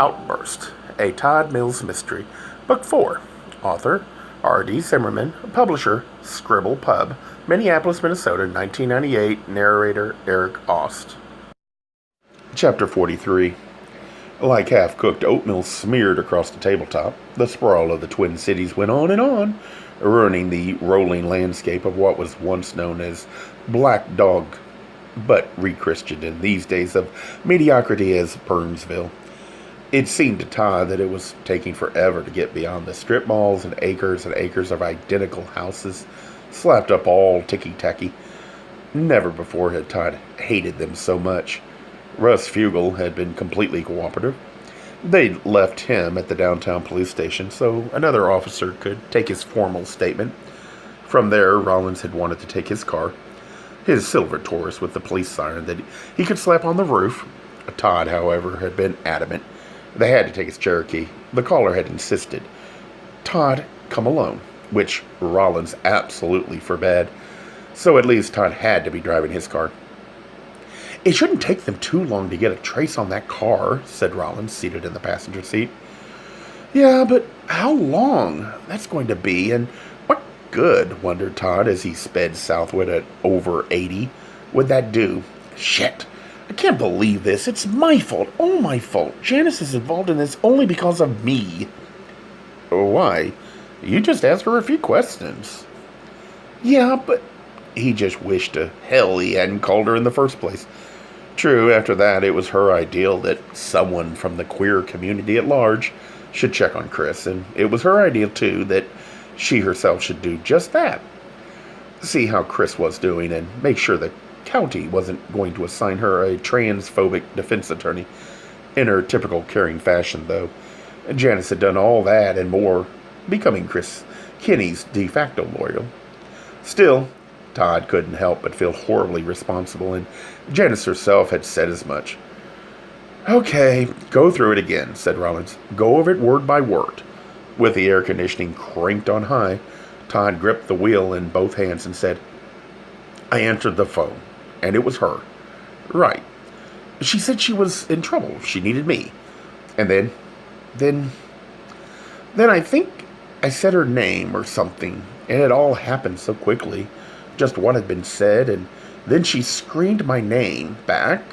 Outburst, a Todd Mills Mystery, Book 4. Author, R.D. Zimmerman. Publisher, Scribble Pub, Minneapolis, Minnesota, 1998. Narrator, Eric Ost. Chapter 43. Like half-cooked oatmeal smeared across the tabletop, the sprawl of the Twin Cities went on, ruining the rolling landscape of what was once known as Black Dog, but rechristened in these days of mediocrity as Burnsville. It seemed to Todd that it was taking forever to get beyond the strip malls and acres of identical houses, slapped up all ticky-tacky. Never before had Todd hated them so much. Russ Fugel had been completely cooperative. They'd left him at the downtown police station so another officer could take his formal statement. From there, Rollins had wanted to take his car, his silver Taurus with the police siren that he could slap on the roof. Todd, however, had been adamant. They had to take his Cherokee. The caller had insisted. Todd come alone, which Rollins absolutely forbade. So at least Todd had to be driving his car. "It shouldn't take them too long to get a trace on that car," said Rollins, seated in the passenger seat. "Yeah, but how long that's going to be, and what good," wondered Todd as he sped southward at over 80, "would that do? Shit. I can't believe this. It's my fault. All my fault. Janice is involved in this only because of me." "Why? You just asked her a few questions." "Yeah, but..." He just wished to hell he hadn't called her in the first place. True, after that, it was her ideal that someone from the queer community at large should check on Chris, and it was her ideal, too, that she herself should do just that. See how Chris was doing, and make sure the county wasn't going to assign her a transphobic defense attorney. In her typical caring fashion, though, Janice had done all that and more, becoming Chris Kinney's de facto lawyer. Still, Todd couldn't help but feel horribly responsible, and Janice herself had said as much. "Okay, go through it again," said Rollins. "Go over it word by word." With the air conditioning cranked on high, Todd gripped the wheel in both hands and said, "I answered the phone, and it was her." "Right. She said she was in trouble. She needed me. And then I think I said her name or something, and it all happened so quickly. Just what had been said, and then she screamed my name back.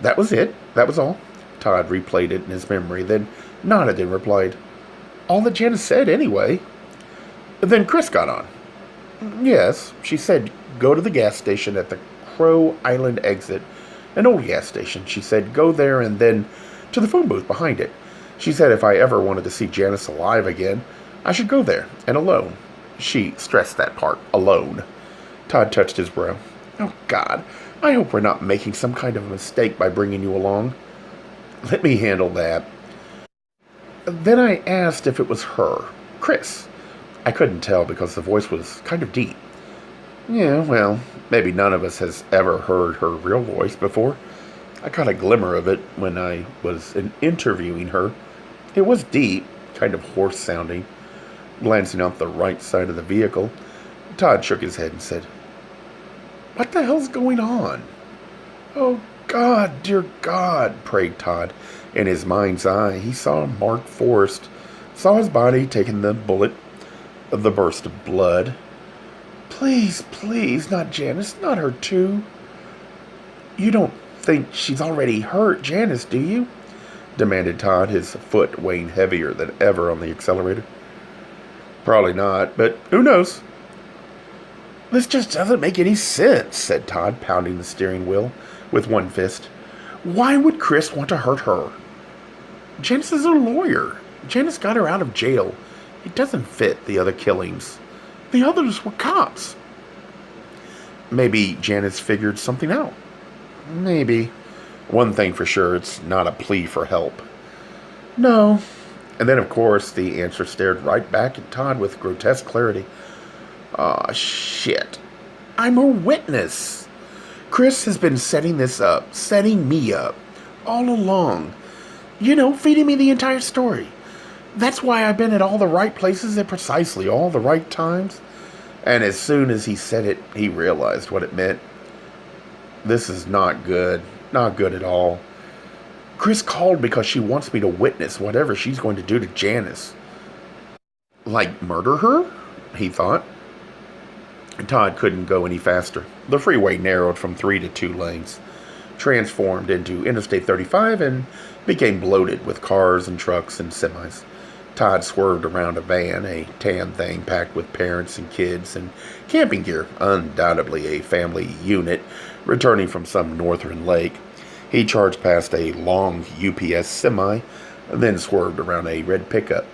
That was it. That was all." Todd replayed it in his memory, then nodded and replied, "All that Janice said, anyway." Then Chris got on. "Yes, she said go to the gas station at the Crow Island exit, an old gas station. She said go there and then to the phone booth behind it. She said if I ever wanted to see Janice alive again, I should go there, and alone." She stressed that part, alone. Todd touched his brow. "Oh, God, I hope we're not making some kind of a mistake by bringing you along." "Let me handle that." Then I asked if it was her, Chris. I couldn't tell because the voice was kind of deep. "Yeah, well, maybe none of us has ever heard her real voice before. I caught a glimmer of it when I was interviewing her. It was deep, kind of hoarse-sounding." Glancing up the right side of the vehicle, Todd shook his head and said, "What the hell's going on?" "Oh, God, dear God," prayed Todd. In his mind's eye, he saw Mark Forrest, saw his body taking the bullet, the burst of blood. "Please, please, not Janice, not her too." "You don't think she's already hurt Janice, do you?" demanded Todd, his foot weighing heavier than ever on the accelerator. "Probably not, but who knows?" "This just doesn't make any sense," said Todd, pounding the steering wheel with one fist. "Why would Chris want to hurt her? Janice is a lawyer. Janice got her out of jail. It doesn't fit the other killings. The others were cops." "Maybe Janice figured something out." "Maybe. One thing for sure, it's not a plea for help." "No." And then, of course, the answer stared right back at Todd with grotesque clarity. "Aw, shit. I'm a witness. Chris has been setting this up, setting me up, all along. You know, feeding me the entire story. That's why I've been at all the right places at precisely all the right times." And as soon as he said it, he realized what it meant. This is not good. Not good at all. Chris called because she wants me to witness whatever she's going to do to Janice. Like murder her? He thought. Todd couldn't go any faster. The freeway narrowed from 3 to 2 lanes, transformed into Interstate 35, and became bloated with cars and trucks and semis. Todd swerved around a van, a tan thing packed with parents and kids and camping gear, undoubtedly a family unit returning from some northern lake. He charged past a long UPS semi, then swerved around a red pickup.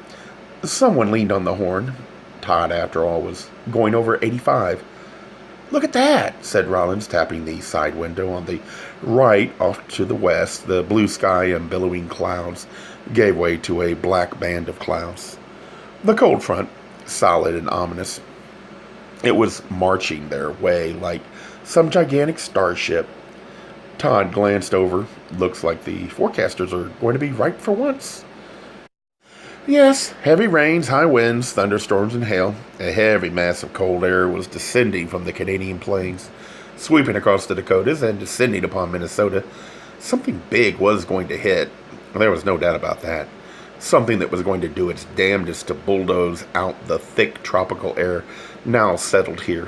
Someone leaned on the horn. Todd, after all, was going over 85. "Look at that," said Rollins, tapping the side window. On the right, off to the west, the blue sky and billowing clouds gave way to a black band of clouds. The cold front, solid and ominous. It was marching their way like some gigantic starship. Todd glanced over. Looks like the forecasters are going to be right for once. Yes, heavy rains, high winds, thunderstorms, and hail. A heavy mass of cold air was descending from the Canadian plains, sweeping across the Dakotas and descending upon Minnesota. Something big was going to hit. There was no doubt about that. Something that was going to do its damnedest to bulldoze out the thick tropical air now settled here.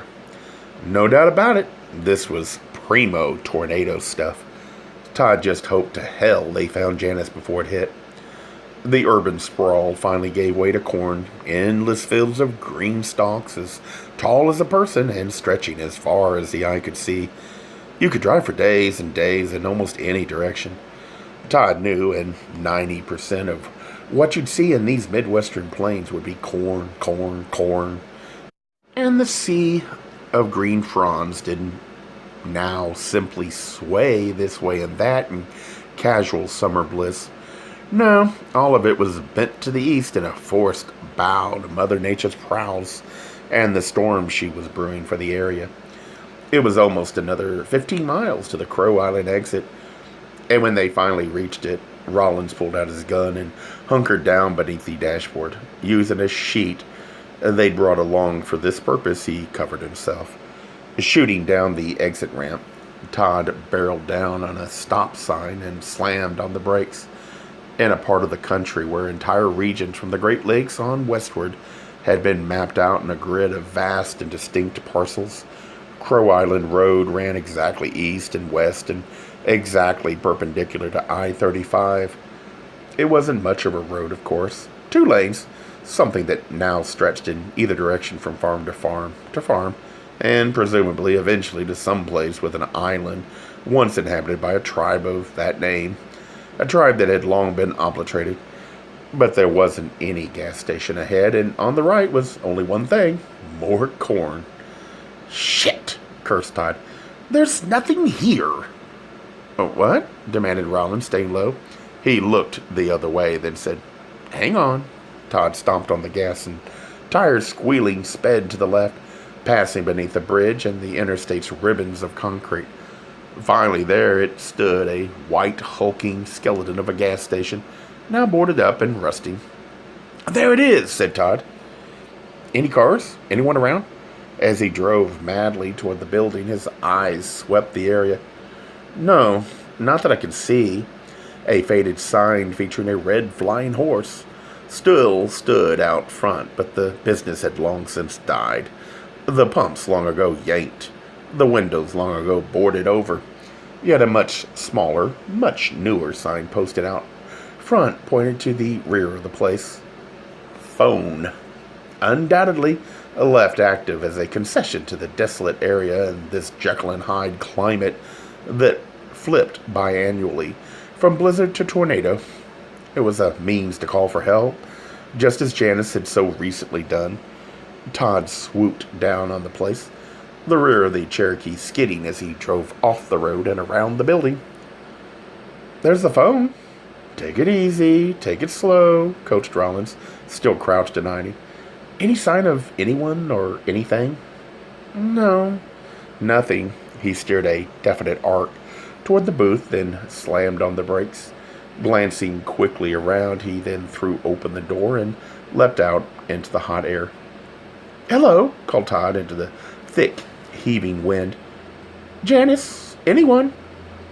No doubt about it. This was primo tornado stuff. Todd just hoped to hell they found Janice before it hit. The urban sprawl finally gave way to corn, endless fields of green stalks as tall as a person and stretching as far as the eye could see. You could drive for days and days in almost any direction. Todd knew, and 90% of what you'd see in these Midwestern plains would be corn, corn, corn. And the sea of green fronds didn't now simply sway this way and that in casual summer bliss. No, all of it was bent to the east in a forced bow to Mother Nature's prowls and the storm she was brewing for the area. It was almost another 15 miles to the Crow Island exit, and when they finally reached it, Rollins pulled out his gun and hunkered down beneath the dashboard. Using a sheet they'd brought along for this purpose, he covered himself. Shooting down the exit ramp, Todd barreled down on a stop sign and slammed on the brakes. In a part of the country where entire regions from the Great Lakes on westward had been mapped out in a grid of vast and distinct parcels, Crow Island Road ran exactly east and west and exactly perpendicular to I-35. It wasn't much of a road, of course. 2 lanes, something that now stretched in either direction from farm to farm, and presumably eventually to some place with an island once inhabited by a tribe of that name. A tribe that had long been obliterated. But there wasn't any gas station ahead, and on the right was only one thing: more corn. "Shit!" cursed Todd. "There's nothing here." "Oh, what?" demanded Rollins, staying low. He looked the other way, then said, "Hang on." Todd stomped on the gas, and tires squealing sped to the left, passing beneath the bridge and the interstate's ribbons of concrete. Finally, there it stood, a white, hulking skeleton of a gas station, now boarded up and rusting. "There it is," said Todd. "Any cars? Anyone around?" As he drove madly toward the building, his eyes swept the area. "No, not that I can see." A faded sign featuring a red flying horse still stood out front, but the business had long since died. The pumps long ago yanked. The windows long ago boarded over. Yet a much smaller, much newer sign posted out front pointed to the rear of the place. Phone. Undoubtedly left active as a concession to the desolate area in this Jekyll and Hyde climate that flipped biannually from blizzard to tornado. It was a means to call for help, just as Janice had so recently done. Todd swooped down on the place, the rear of the Cherokee skidding as he drove off the road and around the building. "There's the phone." "Take it easy, take it slow," coached Rollins, still crouched and hiding. "Any sign of anyone or anything?" "No, nothing." He steered a definite arc toward the booth, then slammed on the brakes. Glancing quickly around, he then threw open the door and leapt out into the hot air. "Hello," called Todd into the thick, heaving wind. "Janice, anyone?"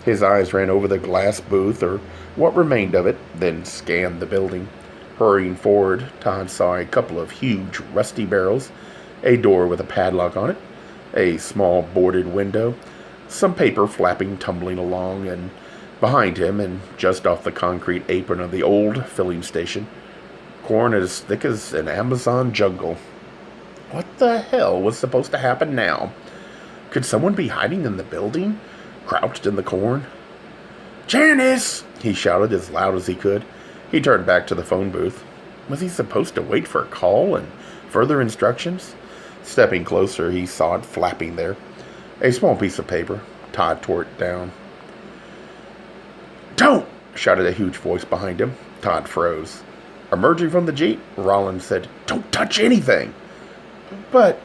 His eyes ran over the glass booth, or what remained of it, then scanned the building. Hurrying forward, Todd saw a couple of huge, rusty barrels, a door with a padlock on it, a small boarded window, some paper flapping, tumbling along, and behind him, and just off the concrete apron of the old filling station, corn as thick as an Amazon jungle. What the hell was supposed to happen now? Could someone be hiding in the building, crouched in the corn? "Janice!" he shouted as loud as he could. He turned back to the phone booth. Was he supposed to wait for a call and further instructions? Stepping closer, he saw it flapping there. A small piece of paper. Todd tore it down. "Don't!" shouted a huge voice behind him. Todd froze. Emerging from the Jeep, Rollins said, "Don't touch anything!" "But..."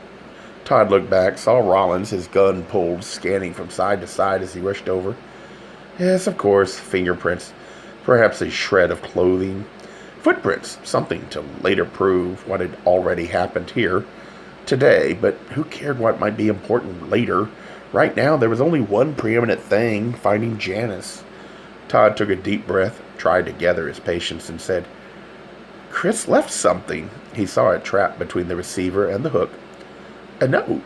Todd looked back, saw Rollins, his gun pulled, scanning from side to side as he rushed over. Yes, of course, fingerprints. Perhaps a shred of clothing. Footprints, something to later prove what had already happened here, today, but who cared what might be important later? Right now, there was only one preeminent thing, finding Janice. Todd took a deep breath, tried to gather his patience, and said, "Chris left something." He saw it trapped between the receiver and the hook. A note.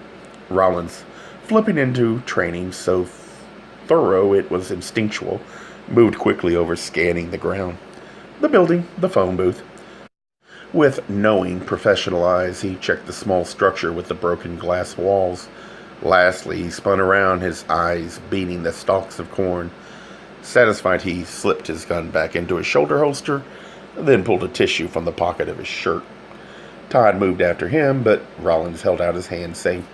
Rollins, flipping into training so thorough it was instinctual, moved quickly over, scanning the ground. The building, the phone booth. With knowing, professional eyes, he checked the small structure with the broken glass walls. Lastly, he spun around, his eyes beating the stalks of corn. Satisfied, he slipped his gun back into his shoulder holster, then pulled a tissue from the pocket of his shirt. Todd moved after him, but Rollins held out his hand, saying,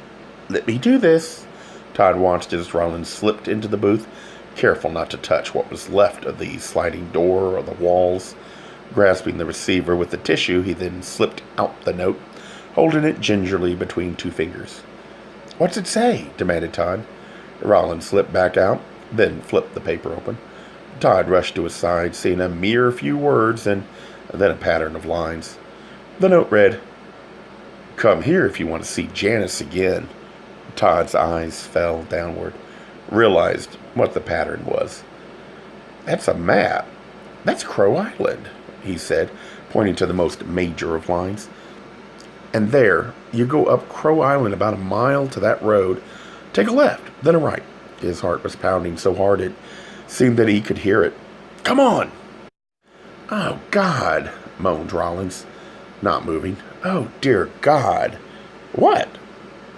"Let me do this." Todd watched as Rollins slipped into the booth, careful not to touch what was left of the sliding door or the walls. Grasping the receiver with the tissue, he then slipped out the note, holding it gingerly between two fingers. "What's it say?" demanded Todd. Rollins slipped back out, then flipped the paper open. Todd rushed to his side, seeing a mere few words and then a pattern of lines. The note read, "Come here if you want to see Janice again." Todd's eyes fell downward, realized what the pattern was. "That's a map. That's Crow Island," he said, pointing to the most major of lines. "And there, you go up Crow Island about a mile to that road. Take a left, then a right." His heart was pounding so hard it seemed that he could hear it. "Come on!" "Oh, God," moaned Rollins, not moving. "Oh, dear God." "What?"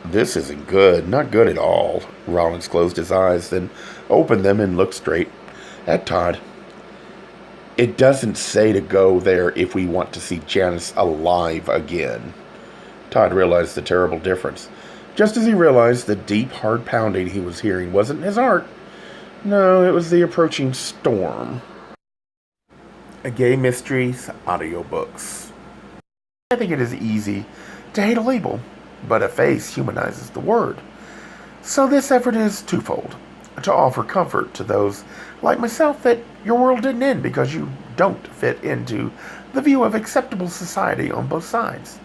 "This isn't good. Not good at all." Rollins closed his eyes, then opened them and looked straight at Todd. "It doesn't say to go there if we want to see Janice alive again." Todd realized the terrible difference. Just as he realized the deep, hard pounding he was hearing wasn't his heart. No, it was the approaching storm. Gay Mysteries audiobooks. I think it is easy to hate a label, but a face humanizes the word. So this effort is twofold. To offer comfort to those like myself that your world didn't end because you don't fit into the view of acceptable society on both sides.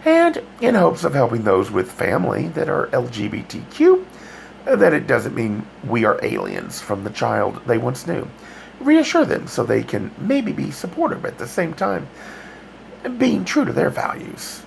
And in hopes of helping those with family that are LGBTQ, that it doesn't mean we are aliens from the child they once knew. Reassure them so they can maybe be supportive at the same time, being true to their values.